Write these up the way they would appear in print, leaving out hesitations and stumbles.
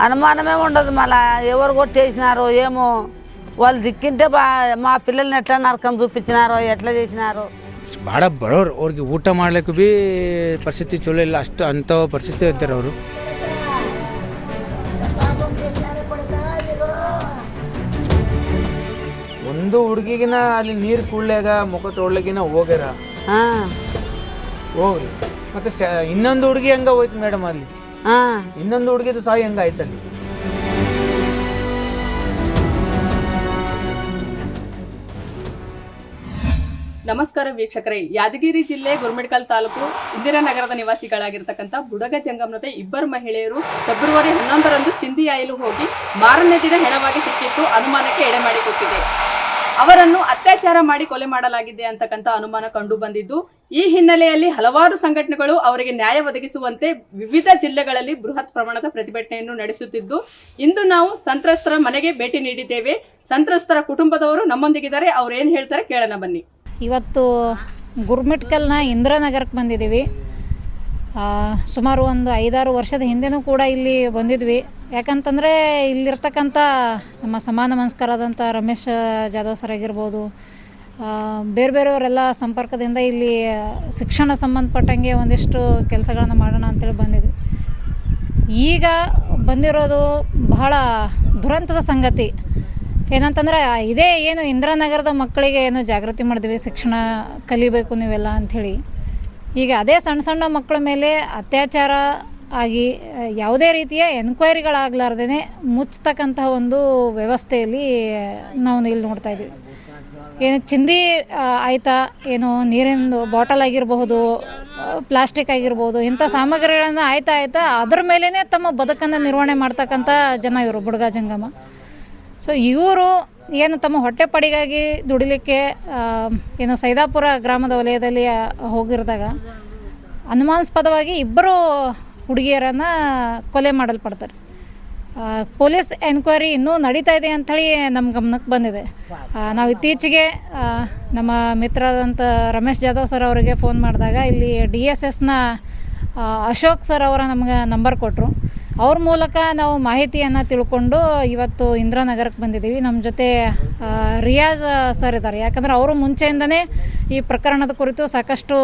అనుమానమే ఉండదు. మళ్ళా ఎవరు కొట్టేసినారో ఏమో, వాళ్ళు దిక్కింటే మా పిల్లల్ని ఎట్లా నరకం చూపించినారో ఎట్లా చేసినారో. ಭಾಳ ಬಡವ್ರು, ಅವ್ರಿಗೆ ಊಟ ಮಾಡ್ಲಿಕ್ಕೆ ಭೀ ಪರಿಸ್ಥಿತಿ ಚಲೋ ಇಲ್ಲ, ಅಷ್ಟು ಅಂಥ ಪರಿಸ್ಥಿತಿ ಇರ್ತಾರೆ ಅವರು. ಒಂದು ಹುಡುಗಿಗಿನ ಅಲ್ಲಿ ನೀರು ಕುಡ್ಲಾಗ ಮುಖ ತೊಳ್ಲಿಗಿನ ಹೋಗ್ಯಾರ ಹೋಗ್ರಿ. ಮತ್ತೆ ಇನ್ನೊಂದು ಹುಡುಗಿ ಹಂಗ ಹೋಯ್ತು ಮೇಡಮ್, ಅಲ್ಲಿ ಇನ್ನೊಂದು ಹುಡುಗಿದು ಸಾಯಿ ಹಂಗ ಆಯ್ತಲ್ಲಿ. ನಮಸ್ಕಾರ ವೀಕ್ಷಕರೇ, ಯಾದಗಿರಿ ಜಿಲ್ಲೆ ಗುರುಮಿಟ್ಕಲ್ ತಾಲೂಕು ಇಂದಿರಾನಗರದ ನಿವಾಸಿಗಳಾಗಿರ್ತಕ್ಕಂಥ ಬುಡಗ ಜಂಗಮದ ಇಬ್ಬರು ಮಹಿಳೆಯರು ಫೆಬ್ರವರಿ 11ರಂದು ಚಿಂದಿಯಾಯಲು ಹೋಗಿ ಮಾರನೇ ದಿನ ಹೆಣವಾಗಿ ಸಿಕ್ಕಿದ್ದು ಅನುಮಾನಕ್ಕೆ ಎಡೆ ಮಾಡಿಕೊಟ್ಟಿದೆ. ಅವರನ್ನು ಅತ್ಯಾಚಾರ ಮಾಡಿ ಕೊಲೆ ಮಾಡಲಾಗಿದೆ ಅಂತಕ್ಕಂಥ ಅನುಮಾನ ಕಂಡು ಬಂದಿದ್ದು, ಈ ಹಿನ್ನೆಲೆಯಲ್ಲಿ ಹಲವಾರು ಸಂಘಟನೆಗಳು ಅವರಿಗೆ ನ್ಯಾಯ ಒದಗಿಸುವಂತೆ ವಿವಿಧ ಜಿಲ್ಲೆಗಳಲ್ಲಿ ಬೃಹತ್ ಪ್ರಮಾಣದ ಪ್ರತಿಭಟನೆಯನ್ನು ನಡೆಸುತ್ತಿದ್ದು, ಇಂದು ನಾವು ಸಂತ್ರಸ್ತರ ಮನೆಗೆ ಭೇಟಿ ನೀಡಿದ್ದೇವೆ. ಸಂತ್ರಸ್ತರ ಕುಟುಂಬದವರು ನಮ್ಮೊಂದಿಗಿದ್ದಾರೆ. ಅವ್ರು ಏನು ಹೇಳ್ತಾರೆ ಕೇಳೋಣ ಬನ್ನಿ. ಇವತ್ತು ಗುರುಮಿಟ್ಕಲ್ನ ಇಂದಿರಾನಗರಕ್ಕೆ ಬಂದಿದ್ದೀವಿ. ಸುಮಾರು ಒಂದು 5-6 ವರ್ಷದ ಹಿಂದೆನೂ ಕೂಡ ಇಲ್ಲಿ ಬಂದಿದ್ವಿ. ಯಾಕಂತಂದರೆ ಇಲ್ಲಿರ್ತಕ್ಕಂಥ ನಮ್ಮ ಸಮಾನ ಮನಸ್ಕರಾದಂಥ ರಮೇಶ್ ಜಾಧವ್ ಸರ್ ಆಗಿರ್ಬೋದು, ಬೇರೆ ಬೇರೆಯವರೆಲ್ಲ ಸಂಪರ್ಕದಿಂದ ಇಲ್ಲಿ ಶಿಕ್ಷಣ ಸಂಬಂಧಪಟ್ಟಂಗೆ ಒಂದಿಷ್ಟು ಕೆಲಸಗಳನ್ನು ಮಾಡೋಣ ಅಂತೇಳಿ ಬಂದಿದ್ವಿ. ಈಗ ಬಂದಿರೋದು ಬಹಳ ದುರಂತದ ಸಂಗತಿ. ಏನಂತಂದರೆ ಇದೇ ಏನು ಇಂದಿರಾನಗರದ ಮಕ್ಕಳಿಗೆ ಏನು ಜಾಗೃತಿ ಮಾಡಿದ್ವಿ, ಶಿಕ್ಷಣ ಕಲಿಬೇಕು ನೀವೆಲ್ಲ ಅಂಥೇಳಿ. ಈಗ ಅದೇ ಸಣ್ಣ ಸಣ್ಣ ಮಕ್ಕಳ ಮೇಲೆ ಅತ್ಯಾಚಾರ ಆಗಿ ಯಾವುದೇ ರೀತಿಯ ಎನ್ಕ್ವೈರಿಗಳಾಗಲಾರ್ದೇ ಮುಚ್ಚತಕ್ಕಂಥ ಒಂದು ವ್ಯವಸ್ಥೆಯಲ್ಲಿ ನಾವು ಇಲ್ಲಿ ನೋಡ್ತಾಯಿದ್ವಿ. ಏನು ಚಿಂದಿ ಆಯಿತಾ, ಏನು ನೀರಿನ ಬಾಟಲ್ ಆಗಿರಬಹುದು, ಪ್ಲಾಸ್ಟಿಕ್ ಆಗಿರ್ಬೋದು, ಇಂಥ ಸಾಮಗ್ರಿಗಳನ್ನು ಆಯ್ತಾ ಅದ್ರ ಮೇಲೇ ತಮ್ಮ ಬದುಕನ್ನು ನಿರ್ವಹಣೆ ಮಾಡ್ತಕ್ಕಂಥ ಜನ ಇವರು ಬುಡಗ ಜಂಗಮ. ಸೊ ಇವರು ಏನು ತಮ್ಮ ಹೊಟ್ಟೆಪಡಿಗಾಗಿ ದುಡಿಲಿಕ್ಕೆ ಏನು ಸೈದಾಪುರ ಗ್ರಾಮದ ವಲಯದಲ್ಲಿ ಹೋಗಿರಿದಾಗ ಅನುಮಾನಾಸ್ಪದವಾಗಿ ಇಬ್ಬರು ಹುಡುಗಿಯರನ್ನು ಕೊಲೆ ಮಾಡಲ್ಪಡ್ತಾರೆ. ಪೊಲೀಸ್ ಎನ್ಕ್ವೈರಿ ಇನ್ನೂ ನಡೀತಾ ಇದೆ ಅಂಥೇಳಿ ನಮ್ಮ ಗಮನಕ್ಕೆ ಬಂದಿದೆ. ನಾವು ಇತ್ತೀಚೆಗೆ ನಮ್ಮ ಮಿತ್ರರಾದಂಥ ರಮೇಶ್ ಜಾಧವ್ ಸರ್ ಅವರಿಗೆ ಫೋನ್ ಮಾಡಿದಾಗ ಇಲ್ಲಿ DSSನ ಅಶೋಕ್ ಸರ್ ಅವರ ನಮ್ಗೆ ನಂಬರ್ ಕೊಟ್ಟರು. ಅವ್ರ ಮೂಲಕ ನಾವು ಮಾಹಿತಿಯನ್ನು ತಿಳ್ಕೊಂಡು ಇವತ್ತು ಇಂದಿರಾನಗರಕ್ಕೆ ಬಂದಿದ್ದೀವಿ. ನಮ್ಮ ಜೊತೆ ರಿಯಾಜ್ ಸರ್ ಇದ್ದಾರೆ. ಯಾಕಂದರೆ ಅವರು ಮುಂಚೆಯಿಂದನೇ ಈ ಪ್ರಕರಣದ ಕುರಿತು ಸಾಕಷ್ಟು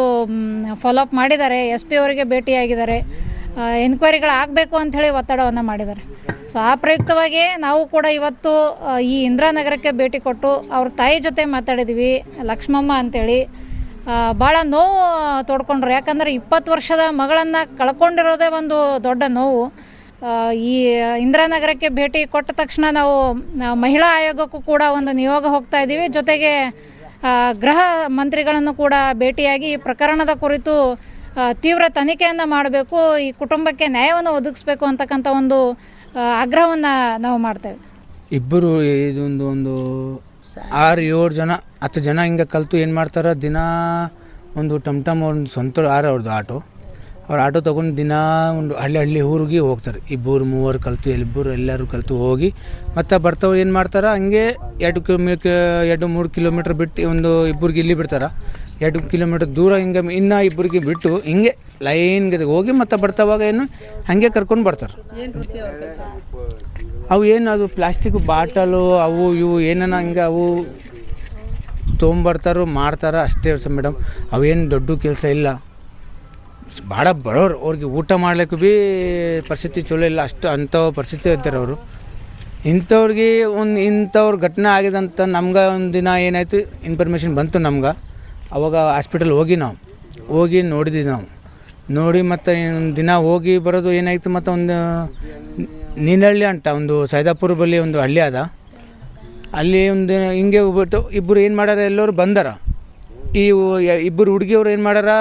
ಫಾಲೋಅಪ್ ಮಾಡಿದ್ದಾರೆ. SP ಅವರಿಗೆ ಭೇಟಿಯಾಗಿದ್ದಾರೆ, ಎನ್ಕ್ವೈರಿಗಳಾಗಬೇಕು ಅಂಥೇಳಿ ಒತ್ತಡವನ್ನು ಮಾಡಿದ್ದಾರೆ. ಸೊ ಆ ಪ್ರಯುಕ್ತವಾಗಿ ನಾವು ಕೂಡ ಇವತ್ತು ಈ ಇಂದಿರಾನಗರಕ್ಕೆ ಭೇಟಿ ಕೊಟ್ಟು ಅವ್ರ ತಾಯಿ ಜೊತೆ ಮಾತಾಡಿದ್ವಿ, ಲಕ್ಷ್ಮಮ್ಮ ಅಂಥೇಳಿ. ಭಾಳ ನೋವು ತೋಡ್ಕೊಂಡ್ರು. ಯಾಕಂದರೆ 20 ವರ್ಷದ ಮಗಳನ್ನು ಕಳ್ಕೊಂಡಿರೋದೇ ಒಂದು ದೊಡ್ಡ ನೋವು. ಈ ಇಂದಿರಾನಗರಕ್ಕೆ ಭೇಟಿ ಕೊಟ್ಟ ತಕ್ಷಣ ನಾವು ಮಹಿಳಾ ಆಯೋಗಕ್ಕೂ ಕೂಡ ಒಂದು ನಿಯೋಗ ಹೋಗ್ತಾ ಇದ್ದೀವಿ. ಜೊತೆಗೆ ಗೃಹ ಮಂತ್ರಿಗಳನ್ನು ಕೂಡ ಭೇಟಿಯಾಗಿ ಈ ಪ್ರಕರಣದ ಕುರಿತು ತೀವ್ರ ತನಿಖೆಯನ್ನು ಮಾಡಬೇಕು, ಈ ಕುಟುಂಬಕ್ಕೆ ನ್ಯಾಯವನ್ನು ಒದಗಿಸ್ಬೇಕು ಅಂತಕ್ಕಂಥ ಒಂದು ಆಗ್ರಹವನ್ನು ನಾವು ಮಾಡ್ತೇವೆ. ಇಬ್ಬರು ಇದೊಂದು 6-7 ಜನ 10 ಜನ ಹಿಂಗೆ ಕಲಿತು ಏನು ಮಾಡ್ತಾರೆ, ದಿನ ಒಂದು ಟಮ್ ಒಂದು ಸ್ವಂತ ಅವ್ರದ್ದು ಆಟೋ ತೊಗೊಂಡು ದಿನ ಒಂದು ಹಳ್ಳಿ ಊರಿಗೆ ಹೋಗ್ತಾರೆ. 2-3 ಕಲಿತು ಎಲ್ಲರೂ ಕಲಿತು ಹೋಗಿ ಮತ್ತು ಬರ್ತಾವೆ. ಏನು ಮಾಡ್ತಾರೆ, ಹಂಗೆ 2-3 ಕಿಲೋಮೀಟ್ರ್ ಬಿಟ್ಟು ಒಂದು ಇಬ್ಬರಿಗೆ ಇಲ್ಲಿ ಬಿಡ್ತಾರೆ. 2 ಕಿಲೋಮೀಟ್ರ್ ದೂರ ಹಿಂಗೆ ಇನ್ನೂ ಇಬ್ಬರಿಗೆ ಬಿಟ್ಟು ಹಿಂಗೆ ಲೈನ್ಗೆ ಹೋಗಿ ಮತ್ತು ಬರ್ತಾವಾಗ ಏನು ಹಾಗೆ ಕರ್ಕೊಂಡು ಬರ್ತಾರೆ. ಅವು ಏನು ಅದು ಪ್ಲಾಸ್ಟಿಕ್ ಬಾಟಲು ಅವು ಇವು ಏನಾನ ಹಿಂಗೆ ಅವು ತೊಗೊಂಬರ್ತಾರೋ ಮಾಡ್ತಾರೆ ಅಷ್ಟೇ ಮೇಡಮ್. ಅವೇನು ದೊಡ್ಡ ಕೆಲಸ ಇಲ್ಲ. ಭಾಳ ಬಡವ್ರು, ಅವ್ರಿಗೆ ಊಟ ಮಾಡ್ಲಿಕ್ಕೆ ಭೀ ಪರಿಸ್ಥಿತಿ ಚಲೋ ಇಲ್ಲ, ಅಷ್ಟು ಅಂಥ ಪರಿಸ್ಥಿತಿ ಇರ್ತಾರೆ ಅವರು. ಇಂಥವ್ರ ಘಟನೆ ಆಗಿದೆ ಅಂತ ನಮ್ಗೆ ಒಂದು ದಿನ ಏನಾಯಿತು ಇನ್ಫಾರ್ಮೇಷನ್ ಬಂತು ನಮ್ಗೆ. ಅವಾಗ ಹಾಸ್ಪಿಟಲ್ ಹೋಗಿ ನೋಡಿದ್ವಿ ನಾವು. ನೋಡಿ ಮತ್ತು ದಿನ ಹೋಗಿ ಬರೋದು ಏನಾಯಿತು, ಮತ್ತು ಒಂದು ನೀನಹಳ್ಳಿ ಅಂತ ಒಂದು ಸೈದಾಪುರ ಬಳಿ ಒಂದು ಹಳ್ಳಿ ಅದ, ಅಲ್ಲಿ ಒಂದು ಹಿಂಗೆ ಹೋಗ್ಬಿಟ್ಟು ಇಬ್ಬರು ಏನು ಮಾಡ್ಯಾರ, ಎಲ್ಲರೂ ಬಂದಾರ. ಈ ಇಬ್ಬರು ಹುಡುಗಿಯವ್ರು ಏನು ಮಾಡ್ಯಾರ,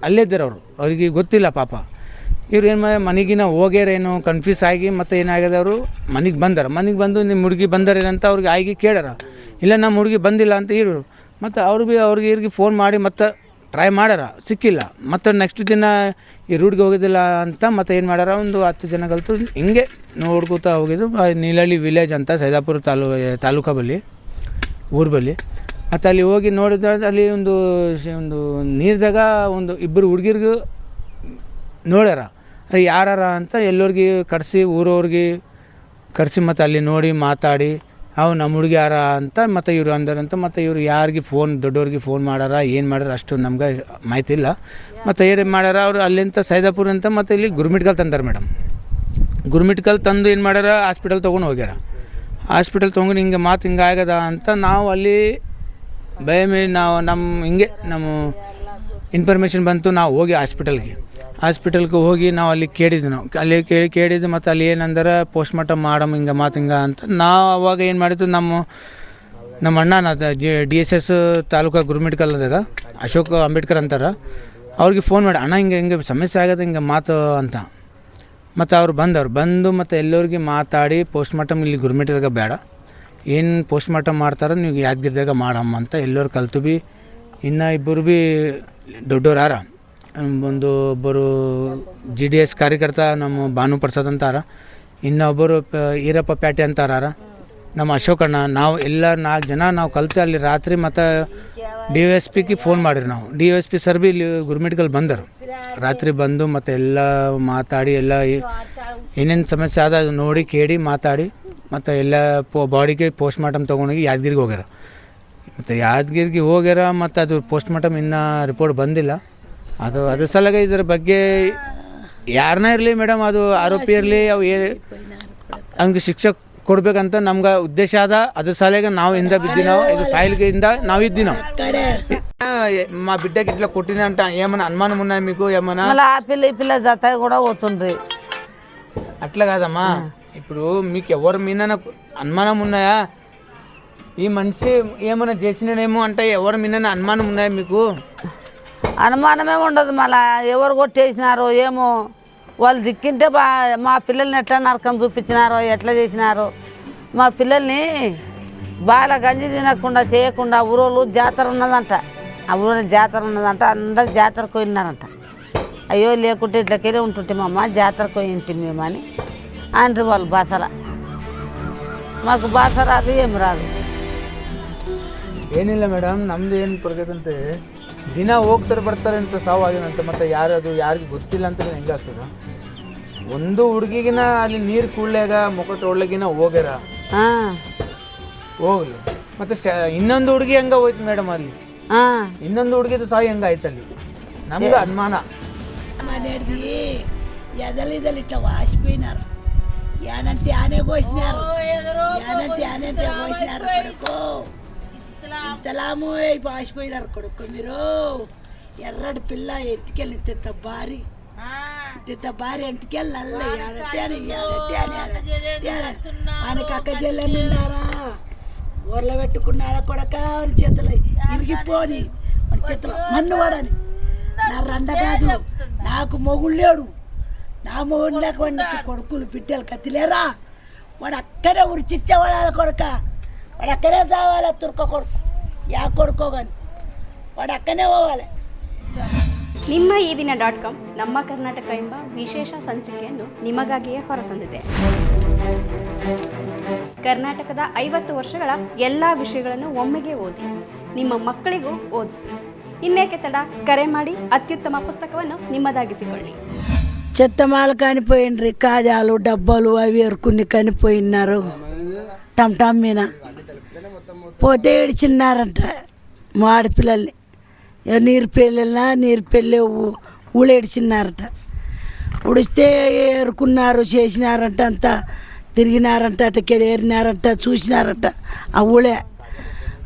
ಅಲ್ಲೇ ಇದ್ದಾರೆ ಅವರು, ಅವ್ರಿಗೆ ಗೊತ್ತಿಲ್ಲ ಪಾಪ. ಇವ್ರು ಏನು ಮನೆಗಿನ ಹೋಗ್ಯಾರೇನೋ ಕನ್ಫ್ಯೂಸ್ ಆಗಿ ಮತ್ತು ಏನಾಗಿದೆ, ಅವರು ಮನೆಗೆ ಬಂದು ನಿಮ್ಮ ಹುಡುಗಿ ಬಂದಾರೇನಂತ ಅವ್ರಿಗೆ ಆಗಿ ಕೇಳ್ಯಾರ. ಇಲ್ಲ ನಮ್ಮ ಹುಡುಗಿ ಬಂದಿಲ್ಲ ಅಂತ ಇವರು. ಮತ್ತು ಅವ್ರಿಗೆ ಇವ್ರಿಗೆ ಫೋನ್ ಮಾಡಿ ಮತ್ತು ಟ್ರೈ ಮಾಡ್ಯಾರ, ಸಿಕ್ಕಿಲ್ಲ. ಮತ್ತು ನೆಕ್ಸ್ಟ್ ದಿನ ಈ ರೂಟ್ಗೆ ಹೋಗಿದ್ದಿಲ್ಲ ಅಂತ ಮತ್ತು ಏನು ಮಾಡ್ಯಾರ, ಒಂದು 10 ಜನ ಕಲಿತು ಹಿಂಗೆ ನೋಡ್ಕೋತಾ ಹೋಗಿದ್ದು ನೀಲಹಳ್ಳಿ ವಿಲೇಜ್ ಅಂತ ಸೈದಾಪುರ ತಾಲೂಕಾ ಬಳಿ ಊರು ಬಳಿ. ಮತ್ತು ಅಲ್ಲಿ ಹೋಗಿ ನೋಡಿದ್ರೆ ಅಲ್ಲಿ ಒಂದು ನೀರ್ದಾಗ ಒಂದು ಇಬ್ಬರು ಹುಡುಗಿರ್ಗೂ ನೋಡ್ಯಾರ, ಅದು ಯಾರ ಅಂತ ಎಲ್ಲರಿಗೆ ಕರೆಸಿ ಊರವ್ರಿಗೆ ಕರೆಸಿ ಮತ್ತು ಅಲ್ಲಿ ನೋಡಿ ಮಾತಾಡಿ ಅವು ನಮ್ಮ ಹುಡುಗಿ ಯಾರ ಅಂತ ಮತ್ತು ಇವರು ಅಂದರಂತ ಮತ್ತು ಇವರು ಯಾರಿಗೆ ಫೋನ್ ದೊಡ್ಡವ್ರಿಗೆ ಫೋನ್ ಮಾಡ್ಯಾರ ಏನು ಮಾಡ್ಯಾರ ಅಷ್ಟು ನಮ್ಗೆ ಮಾಹಿತಿ ಇಲ್ಲ. ಮತ್ತು ಏನು ಮಾಡ್ಯಾರ ಅವರು ಅಲ್ಲಿಂದ ಸೈದಾಪುರ ಅಂತ ಮತ್ತು ಇಲ್ಲಿ ಗುರುಮಿಟ್ಕಲ್ ತಂದಾರೆ ಮೇಡಮ್. ಗುರುಮಿಟ್ಕಲ್ ತಂದು ಏನು ಮಾಡ್ಯಾರ ಹಾಸ್ಪಿಟಲ್ ತೊಗೊಂಡು ಹೋಗ್ಯಾರ. ಹಾಸ್ಪಿಟಲ್ ತೊಗೊಂಡು ಹಿಂಗೆ ಮಾತು ಹಿಂಗೆ ಆಗ್ಯದ ಅಂತ ನಾವು ಅಲ್ಲಿ ನಾವು ನಮ್ಮ ಇನ್ಫಾರ್ಮೇಷನ್ ಬಂತು. ನಾವು ಹೋಗಿ ಹಾಸ್ಪಿಟಲ್ಗೆ ಹೋಗಿ ನಾವು ಅಲ್ಲಿ ಕೇಳಿದ್ವಿ. ನಾವು ಅಲ್ಲಿ ಕೇಳಿದ್ದು ಮತ್ತು ಅಲ್ಲಿ ಏನಂದ್ರೆ ಪೋಸ್ಟ್ಮಾರ್ಟಮ್ ಮಾಡಮ್ ಹಿಂಗೆ ಮಾತು ಹಿಂಗೆ ಅಂತ. ನಾವು ಅವಾಗ ಏನು ಮಾಡಿದ್ದು ನಮ್ಮ ಅಣ್ಣ DSS ತಾಲೂಕು ಗುರುಮಿಟ್ಕಲ್ದಾಗ ಅಶೋಕ್ ಅಂಬೇಡ್ಕರ್ ಅಂತಾರೆ, ಅವ್ರಿಗೆ ಫೋನ್ ಮಾಡಿ ಅಣ್ಣ ಹಿಂಗೆ ಸಮಸ್ಯೆ ಆಗತ್ತೆ ಹಿಂಗೆ ಮಾತು ಅಂತ. ಮತ್ತು ಅವ್ರು ಬಂದು ಮತ್ತು ಎಲ್ಲರಿಗೆ ಮಾತಾಡಿ ಪೋಸ್ಟ್ಮಾರ್ಟಮ್ ಇಲ್ಲಿ ಗುರುಮಿಟ್ದಾಗ ಬೇಡ, ಏನು ಪೋಸ್ಟ್ಮಾರ್ಟಮ್ ಮಾಡ್ತಾರೆ ನೀವು ಯಾದಗಿರಿದಾಗ ಮಾಡಮ್ಮ ಅಂತ ಎಲ್ಲರೂ ಕಲ್ತು ಬಿ. ಇನ್ನು ಇಬ್ಬರು ಬಿ ದೊಡ್ಡವ್ರು ಯಾರ, ಒಬ್ಬರು GDS ಕಾರ್ಯಕರ್ತ ನಮ್ಮ ಭಾನು ಪ್ರಸಾದ್ ಅಂತಾರ, ಇನ್ನೊಬ್ಬರು ಈರಪ್ಪ ಪ್ಯಾಟೆ ಅಂತಾರ, ನಮ್ಮ ಅಶೋಕಣ್ಣ. ನಾವು ಎಲ್ಲ 4 ಜನ ನಾವು ಕಲ್ತು ಅಲ್ಲಿ ರಾತ್ರಿ ಮತ್ತು DSPಗೆ ಫೋನ್ ಮಾಡಿರಿ. ನಾವು DSP ಸರ್ ಬಿ ಇಲ್ಲಿ ಗುರುಮಿಟ್ಕಲ್ ಬಂದರು. ರಾತ್ರಿ ಬಂದು ಮತ್ತು ಎಲ್ಲ ಮಾತಾಡಿ ಎಲ್ಲ ಏನೇನು ಸಮಸ್ಯೆ ಆದ ಅದು ನೋಡಿ ಕೇಳಿ ಮಾತಾಡಿ ಮತ್ತು ಎಲ್ಲ ಬಾಡಿಗೆ ಪೋಸ್ಟ್ಮಾರ್ಟಮ್ ತೊಗೊಂಡೋಗಿ ಯಾದಗಿರಿಗೆ ಹೋಗ್ಯಾರ. ಮತ್ತು ಯಾದಗಿರಿಗೆ ಹೋಗ್ಯಾರ ಮತ್ತು ಅದು ಪೋಸ್ಟ್ಮಾರ್ಟಮ್ ಇನ್ನೂ ರಿಪೋರ್ಟ್ ಬಂದಿಲ್ಲ. ಅದ್ರ ಸಲಗ ಇದರ ಬಗ್ಗೆ ಯಾರನ್ನ ಇರಲಿ ಮೇಡಮ್, ಅದು ಆರೋಪಿ ಇರಲಿ, ಅವು ಅವ್ನಿಗೆ ಶಿಕ್ಷೆ ಕೊಡ್ಬೇಕಂತ ನಮ್ಗೆ ಉದ್ದೇಶ ಅದ. ಅದ್ರ ಸಲಗ ನಾವು ಹಿಂದೆ ಬಿದ್ದಿ, ನಾವು ಇದು ಫೈಲ್ಗಿಂದ ನಾವು ಇದ್ದಿ. ನಾವು మా బిడ్డకి ఇట్లా కొట్టినంట ఏమన్నా అనుమానం ఉన్నాయి మీకు ఏమన్నా? మళ్ళీ ఆ పిల్ల జత కూడా పోతుండ్రి. అట్లా కాదమ్మా, ఇప్పుడు మీకు ఎవరి మీద అనుమానం ఉన్నాయా? ఈ మనిషి ఏమైనా చేసినేమో అంటే ఎవరి మీద అనుమానం ఉన్నాయా మీకు? అనుమానమే ఉండదు. మళ్ళీ ఎవరు కొట్టేసినారో ఏమో, వాళ్ళు దిక్కింటే మా పిల్లల్ని ఎట్లా నరకం చూపించినారో ఎట్లా చేసినారో. మా పిల్లల్ని బాగా గంజి తినకుండా చేయకుండా ఊరోళ్ళు జాతర ఉన్నదంట, ఆ ఊళ్ళో జాతర ఉన్నదంట, అందరు జాతరకు పోయినారంట. అయ్యో లేకుంటే ఇట్లకెళ్ళి ఉంటుంటే అమ్మ జాతరకు పోయింటి మేమని అంటారు వాళ్ళు భాషల. మాకు ಭಾಷೆ ರಾದು ಏನು ರಾದು. ಏನಿಲ್ಲ ಮೇಡಮ್, ನಮ್ದು ಏನು ಪರ್ಗದಂತೆ ದಿನ ಹೋಗ್ತಾರೆ ಬರ್ತಾರೆ ಅಂತ ಸಾವು ಆಗಿದಂತೆ. ಮತ್ತು ಯಾರದು ಯಾರಿಗೆ ಗೊತ್ತಿಲ್ಲ ಅಂತ ಹೆಂಗಾಗ್ತದ? ಒಂದು ಹುಡುಗಿಗಿನ ಅಲ್ಲಿ ನೀರು ಕೂಡ್ಲಾಗ ಮುಖ ತೊಳ್ಲಾಗಿನ ಹೋಗ್ಯಾರ, ಹೋಗ್ಲಿ. ಮತ್ತು ಇನ್ನೊಂದು ಹುಡುಗಿ ಹೆಂಗ ಹೋಯ್ತು ಮೇಡಮ್ ಅಲ್ಲಿ, ಇನ್ನೊಂದು ಹುಡುಗಿದು ಸಾವು ಹೆಂಗಾಯ್ತು ಅಲ್ಲಿ, ನಮ್ಗೆ ಅನುಮಾನ. అనేది ఎదలిదలు ఇట్లా వాసిపోయినారు. యానంటే ఆనే కోసినారు, యానంటే ఆనంటే కోసినారు కొడుకు. ఇంతలాము వాసిపోయినారు కొడుకు. మీరు ఎర్రడి పిల్ల ఎంటికెళ్ళి ఇంత భారీ ఎంటికెళ్ళి నల్ల యానంటే అని ఆయనకు అక్క చెల్లెలు ఉన్నారా, ఊర్లో పెట్టుకున్నాడా కొడక అని చేతులు ఇరిగిపోని మన చేతులు మన్ను వాడని. నా రండ కాదు, నాకు మొగుడు లేడు. నా మొగుడు లేకుండా కొడుకులు బిడ్డలు కత్తిలేరా. వాడు అక్కడే ఉరిచిచ్చేవాడు కొడుక, వాడు అక్కడే చావాలి. తుర్క కొడుకు యా కొడుకో కానీ ವಾಡು ಅಕ್ಕನೇ ಹೋಗಲ್ಲ. ನಿಮ್ಮ ಈ ದಿನ.com ನಮ್ಮ ಕರ್ನಾಟಕ ಎಂಬ ವಿಶೇಷ ಸಂಚಿಕೆಯನ್ನು ನಿಮಗಾಗಿಯೇ ಹೊರತಂದಿದೆ. ಕರ್ನಾಟಕದ 50 ವರ್ಷಗಳ ಎಲ್ಲ ವಿಷಯಗಳನ್ನು ಒಮ್ಮೆಗೆ ಓದಿ ನಿಮ್ಮ ಮಕ್ಕಳಿಗೂ ಓದಿಸಿ. ಇನ್ನೇಕೆ ತಡ, ಕರೆ ಮಾಡಿ అత్యుత్తమ పుస్తకವನ್ನು నిమ్మదాగిసిಕೊಳ್ಳి. చెత్తమాలు కనిపోయిండ్రి, కాజాలు డబ్బాలు అవి ఎరుకుని కనిపోయినారు. టమ్ మీద పోతే ఏడ్చిన్నారంట మా ఆడపిల్లల్ని. నీరు పెళ్ళి ఊళ్ళేడ్చిన్నారట. ఉడిస్తే ఏరుకున్నారు, చేసినారంట, అంతా తిరిగినారంట, అటుకెళ్ళి ఏరినారంట, చూసినారంట. ఆ ఊళ్ళే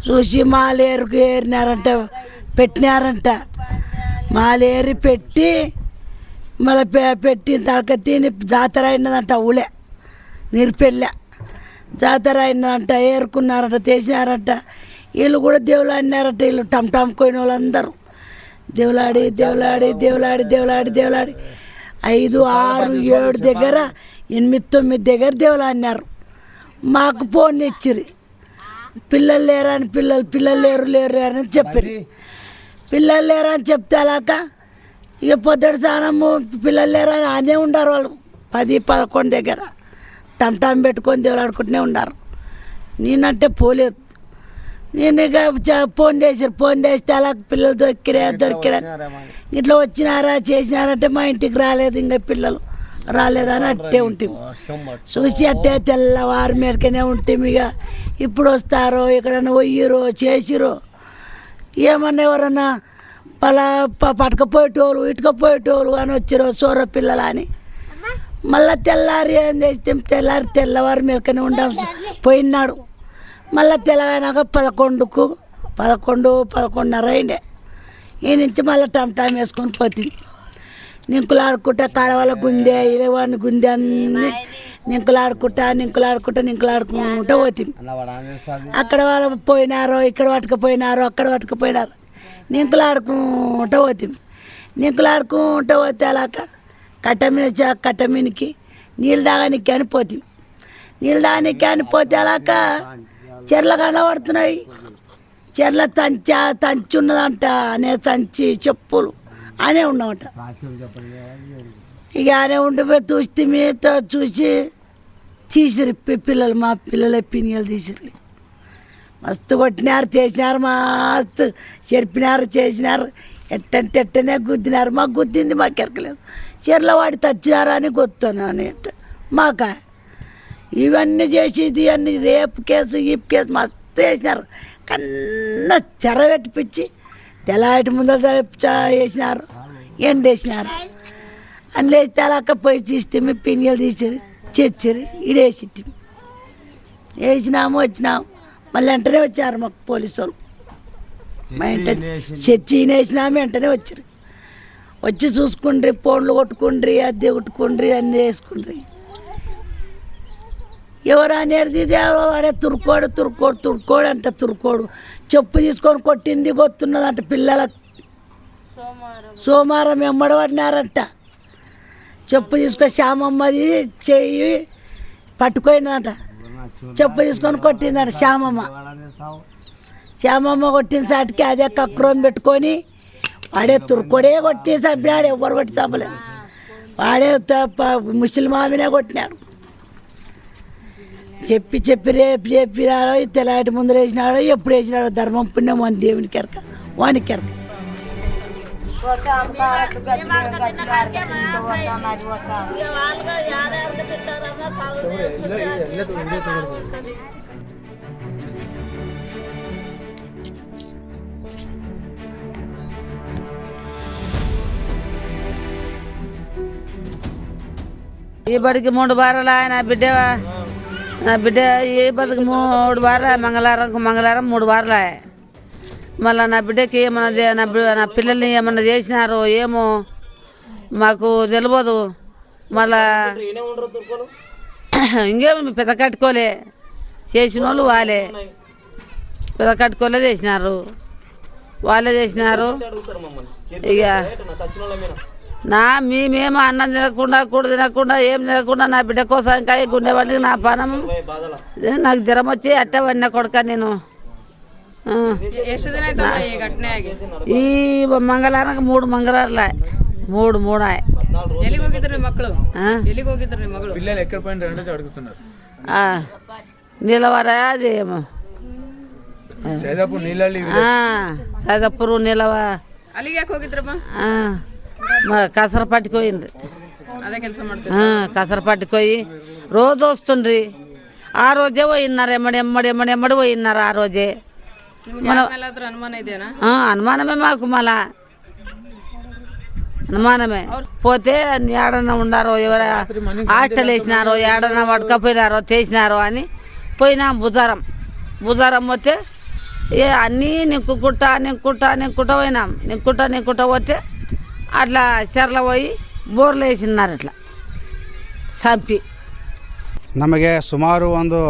చూసి మాలేరుకు ఏరినారంట, పెట్టినారంట. మాలేరి పెట్టి మళ్ళీ పెట్టిన తలక తిని జాతర అయినదంట. ఊళ్ళే నీరు పెళ్ళే జాతర అయినదంట. ఏరుకున్నారంట, చేసినారంట. వీళ్ళు కూడా దేవులాడినారంట. వీళ్ళు టమ్ కోయిన వాళ్ళందరూ దేవులాడి 5, 6, 7 దగ్గర 8, 9 దగ్గర దేవులాడినారు. మాకు ఫోన్ ఇచ్చిరి, పిల్లలు లేరని. పిల్లలు లేరు అని చెప్పారు. పిల్లలు లేరని చెప్తే అలాక ఇక పొద్దుడు స్నానము పిల్లలు లేరని అనే ఉండారు వాళ్ళు. 10, 11 దగ్గర టమ్ పెట్టుకొని దేవులాడుకుంటూనే ఉన్నారు. నేనంటే పోలేదు. నేను ఇక ఫోన్ చేస్తే అలా పిల్లలు దొరికిరా ఇట్లా వచ్చినారా చేసినారంటే మా ఇంటికి రాలేదు ఇంకా పిల్లలు రాలేదని అట్టే ఉంటాం చూసి అట్టే తెల్లవారు మేరకనే ఉంటాం. ఇక ఇప్పుడు వస్తారో ఎక్కడన్నా పోయిరో చేసిరో ఏమన్నా ఎవరన్నా పట్టుకపోయేటోళ్ళు ఇటుకపోయేటోళ్ళు అని వచ్చిరో సోర పిల్లలు అని మళ్ళీ తెల్లారి ఏం చేస్తే తెల్లవారు మేరకనే ఉండాం పోయినాడు. మళ్ళీ తెల్లవారినాక 11:30 అయిండే. ఈ నుంచి మళ్ళీ టైం వేసుకొని పోతుంది. నింకులాడుకుంటా కాడవల గుందె ఇలవాడిని గుందె అన్నీ నింకులాడుకుంటా పోతుంది. అక్కడ వాళ్ళు పోయినారో ఇక్కడ పట్టుకుపోయినారో అక్కడ పట్టుకుపోయినారో నింకులాడుకుంటా పోతే అలాక కట్టమీనికి నీళ్ళు తాగనికి అని పోతుంది. నీళ్ళు తాగనికి అని పోతే అలాక చెర్ల కనబడుతున్నాయి. చెర్ల తంచి ఉన్నదంట అనే సంచి చెప్పులు అనే ఉన్నామంట. ఇక అనే ఉండిపోయి చూస్తే మీతో చూసి తీసిరు పిల్లలు మా పిల్లలే పినియలు తీసిరు. మస్తు కొట్టినారు చేసినారు మస్తు చెరిపినారు చేసినారు ఎట్టంటే ఎట్టనే గుద్దినారు. మాకు గుద్దింది మాకు ఎరకలేదు. చెర్ల వాడి తచ్చినారా అని గుర్తున్నా అని మాకా ఇవన్నీ చేసేది అన్ని రేపు కేసు ఈపు కేసు మస్తు వేసినారు. కన్నా చెర పెట్టిపించి తెల్లాటి ముందర వేసినారు ఎండేసినారు అని లేచి తెలాక పోయి తీస్తే మేము పింగలు తీసారు చేర్చారు ఈడేసి వేసినాము వచ్చినాము. మళ్ళీ వెంటనే వచ్చారు మాకు పోలీసు వాళ్ళు. మా ఇంట చర్చి వేసినాము వెంటనే వచ్చారు. వచ్చి చూసుకుండ్రి ఫోన్లు కొట్టుకుండ్రి అద్దె కొట్టుకుండ్రి అన్నీ వేసుకుండ్రి. ఎవరు అనేది వాడే తురుకోడు అంట. తురుకోడు చెప్పు తీసుకొని కొట్టింది గొత్తున్నదంట పిల్లలకు. సోమవారం ఎమ్మడబడినారంట. చెప్పు తీసుకొని శ్యామమ్మది చెయ్యి పట్టుకోయినదంట. చెప్పు తీసుకొని కొట్టిందంట శ్యామమ్మ కొట్టిన సాటికి అదే కక్రోం పెట్టుకొని వాడే తురుకోడే కొట్టి చంపినాడు. ఎవరు కొట్టి చంపలేదు. వాడే ముసలి మామినే కొట్టినాడు. చెప్పి రేపు చెప్పినాడో తెల్లాటి ముందర వేసినాడో ఎప్పుడు వేసినాడో ధర్మం పుణ్యం అని దేవునికి ఎరక వానికి ఎరక. ఈ బడికి 3 వారాలు నా బిడ్డ ఏ బతుకు 3 వారాలు మంగళవారం 3 వారాలు. మళ్ళీ నా బిడ్డకి ఏమన్నా నా పిల్లల్ని ఏమన్నా చేసినారో ఏమో మాకు తెలియదు. మళ్ళా ఇంకేమో పెద్ద కట్టుకోలే చేసిన వాళ్ళు వాళ్ళే పెద్ద కట్టుకోలే చేసినారు. ఇక మేమేమో అన్నం తినకుండా కూడ తినకుండా ఏం తినకుండా నా బిడ్డ కోసం ఇంకా గుండె వాళ్ళకి నా పానం నాకు జ్వరం వచ్చి అట్ట పడిన కొడుక నేను. ఈ మంగళవారం 3 మంగళవారాలు 3 నిలవరా అది ఏమో సైదాపూర్ నిలవ కసర పట్టుకోయింది. కసర పట్టుకోయి రోజు వస్తుండ్రి. ఆ రోజే పోయినారు ఎమ్మడి పోయినారు. ఆ రోజే అనుమానమే మాకు. మళ్ళా అనుమానమే పోతే ఏడన్నా ఉండారో ఎవర హాస్టల్ వేసినారో ఏడన్నా పట్టుకపోయినారో చేసినారో అని పోయినాం. బుధవారం పోతే అన్నీ నింకుకుంటా పోయినాం. నింకుకుంటా పోతే అట్లా చెర్ల పోయి ಬೋರ್ಲು వేసినారు అట్లా ಸಂಪಿ. ನಮಗೆ ಸುಮಾರು ಒಂದು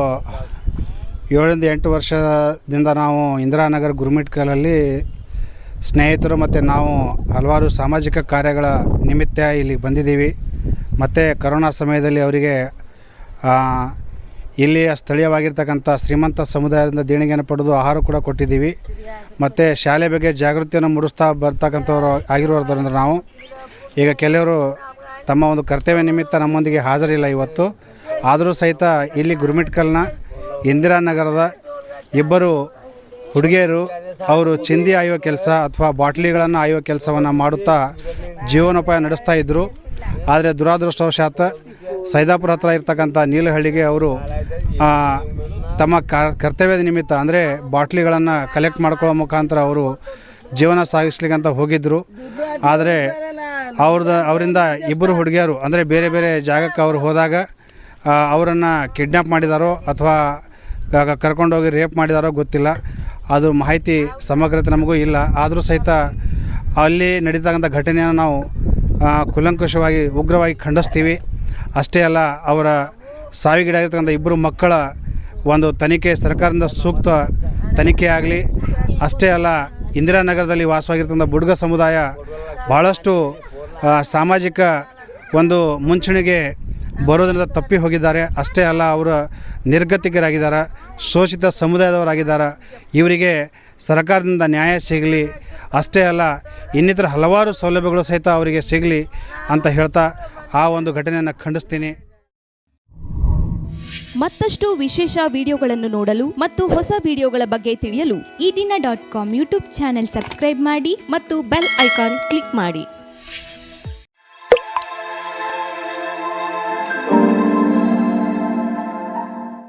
7-8 ವರ್ಷದಿಂದ ನಾವು ಇಂದಿರಾನಗರ ಗುರುಮಿಟ್ಕಲಲ್ಲಿ ಸ್ನೇಹಿತರು ಮತ್ತು ನಾವು ಹಲವಾರು ಸಾಮಾಜಿಕ ಕಾರ್ಯಗಳ ನಿಮಿತ್ತ ಇಲ್ಲಿಗೆ ಬಂದಿದ್ದೀವಿ. ಮತ್ತು ಕರೋನಾ ಸಮಯದಲ್ಲಿ ಅವರಿಗೆ ಇಲ್ಲಿಯ ಸ್ಥಳೀಯವಾಗಿರ್ತಕ್ಕಂಥ ಶ್ರೀಮಂತ ಸಮುದಾಯದಿಂದ ದೇಣಿಗೆಯನ್ನು ಪಡೆದು ಆಹಾರ ಕೂಡ ಕೊಟ್ಟಿದ್ದೀವಿ. ಮತ್ತು ಶಾಲೆ ಬಗ್ಗೆ ಜಾಗೃತಿಯನ್ನು ಮೂಡಿಸ್ತಾ ಬರ್ತಕ್ಕಂಥವ್ರು ಆಗಿರೋದ್ರಿಂದ ನಾವು ಈಗ ಕೆಲವರು ತಮ್ಮ ಒಂದು ಕರ್ತವ್ಯ ನಿಮಿತ್ತ ನಮ್ಮೊಂದಿಗೆ ಹಾಜರಿಲ್ಲ ಇವತ್ತು. ಆದರೂ ಸಹಿತ ಇಲ್ಲಿ ಗುರುಮಿಟ್ಕಲ್ನ ಇಂದಿರಾನಗರದ ಇಬ್ಬರು ಹುಡುಗಿಯರು ಅವರು ಚಿಂದಿ ಆಯುವ ಕೆಲಸ ಅಥವಾ ಬಾಟ್ಲಿಗಳನ್ನು ಆಯುವ ಕೆಲಸವನ್ನು ಮಾಡುತ್ತಾ ಜೀವನೋಪಾಯ ನಡೆಸ್ತಾ ಇದ್ದರು. ಆದರೆ ದುರಾದೃಷ್ಟವಶಾತ್ ಸೈದಾಪುರ ಹತ್ರ ಇರ್ತಕ್ಕಂಥ ನೀಲಹಳ್ಳಿಗೆ ಅವರು ತಮ್ಮ ಕರ್ತವ್ಯದ ನಿಮಿತ್ತ ಅಂದರೆ ಬಾಟ್ಲಿಗಳನ್ನು ಕಲೆಕ್ಟ್ ಮಾಡ್ಕೊಳ್ಳೋ ಮುಖಾಂತರ ಅವರು ಜೀವನ ಸಾಗಿಸ್ಲಿಕ್ಕಂತ ಹೋಗಿದ್ದರು. ಆದರೆ ಅವರಿಂದ ಇಬ್ಬರು ಹುಡುಗಿಯರು ಅಂದರೆ ಬೇರೆ ಬೇರೆ ಜಾಗಕ್ಕೆ ಅವರು ಹೋದಾಗ ಅವರನ್ನು ಕಿಡ್ನ್ಯಾಪ್ ಮಾಡಿದಾರೋ ಅಥವಾ ಕರ್ಕೊಂಡೋಗಿ ರೇಪ್ ಮಾಡಿದಾರೋ ಗೊತ್ತಿಲ್ಲ. ಅದು ಮಾಹಿತಿ ಸಮಗ್ರತೆ ನಮಗೂ ಇಲ್ಲ. ಆದರೂ ಸಹಿತ ಅಲ್ಲಿ ನಡೀತಕ್ಕಂಥ ಘಟನೆಯನ್ನು ನಾವು ಕೂಲಂಕುಷವಾಗಿ ಉಗ್ರವಾಗಿ ಖಂಡಿಸ್ತೀವಿ. ಅಷ್ಟೇ ಅಲ್ಲ, ಅವರ ಸಾವಿಗೀಡಾಗಿರ್ತಕ್ಕಂಥ ಇಬ್ಬರು ಮಕ್ಕಳ ಒಂದು ತನಿಖೆ ಸರ್ಕಾರದಿಂದ ಸೂಕ್ತ ತನಿಖೆ ಆಗಲಿ. ಅಷ್ಟೇ ಅಲ್ಲ, ಇಂದಿರಾನಗರದಲ್ಲಿ ವಾಸವಾಗಿರ್ತಕ್ಕಂಥ ಬುಡ್ಗ ಸಮುದಾಯ ಭಾಳಷ್ಟು ಸಾಮಾಜಿಕ ಒಂದು ಮುಂಚೂಣಿಗೆ ಬರೋದರಿಂದ ತಪ್ಪಿ ಹೋಗಿದ್ದಾರೆ. ಅಷ್ಟೇ ಅಲ್ಲ, ಅವರು ನಿರ್ಗತಿಕರಾಗಿದ್ದಾರೆ, ಶೋಷಿತ ಸಮುದಾಯದವರಾಗಿದ್ದಾರೆ. ಇವರಿಗೆ ಸರ್ಕಾರದಿಂದ ನ್ಯಾಯ ಸಿಗಲಿ. ಅಷ್ಟೇ ಅಲ್ಲ, ಇನ್ನಿತರ ಹಲವಾರು ಸೌಲಭ್ಯಗಳು ಸಹಿತ ಅವರಿಗೆ ಸಿಗಲಿ ಅಂತ ಹೇಳ್ತಾ ಆ ಒಂದು ಘಟನೆಯನ್ನು ಖಂಡಿಸ್ತೀನಿ. ಮತ್ತಷ್ಟು ವಿಶೇಷ ವಿಡಿಯೋಗಳನ್ನು ನೋಡಲು ಮತ್ತು ಹೊಸ ವಿಡಿಯೋಗಳ ಬಗ್ಗೆ ತಿಳಿಯಲು ಈ ದಿನ .com ಯೂಟ್ಯೂಬ್ ಚಾನೆಲ್ ಸಬ್ಸ್ಕ್ರೈಬ್ ಮಾಡಿ ಮತ್ತು ಬೆಲ್ ಐಕಾನ್ ಕ್ಲಿಕ್ ಮಾಡಿ.